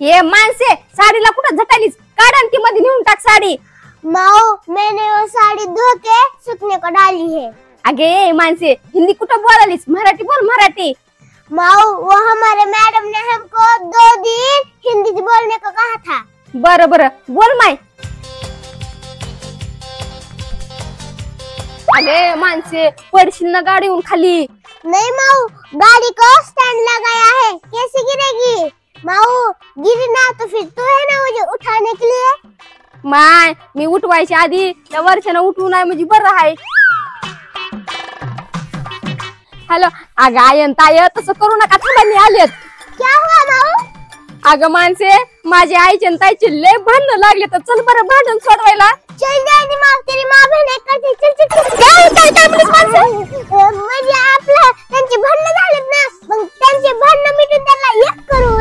ये माणसे साडीला कुठं झटालीस, काढन की मध्ये नेऊन टाक साडी। माओ मैंने वो साड़ी धो के सूखने को डाली है। अगे ये माणसे हिंदी कुठं बोलालीस, मराठी बोल मराठी। माओ वो हमारे मैडम ने हमको 2 दिन हिंदी बोलने को कहा था। बरं बरं बोल माय। अगे माणसे पडशील ना गाडीहून खाली। नहीं माऊ, गाड़ी को स्टैंड लगाया है, कैसे गिरेगी? माऊ गिरी ना तो फिर तू है ना मुझे उठाने के लिए। माय मी उठवायच्या आधी त्या वर्षानं उठवू नाही म्हणजे बरं आहे। हॅलो अगं आयन ताय तसं करू नका, थांबा मी आलेत। क्या हुआ माऊ? अगं माणसे माझ्या आईचे आणि ताईचे लय भांडण लागले, तर चल बरं भांडण सोडवायला। चल जाएगी माऊ, तेरी माँ बहन एक करते चल चल चल। काय म्हणलीस माणसे? म्हणजे आपलं त्यांची भांडणं झालीत ना, मग त्यांची भांडणं मिटून त्यांना एक करू।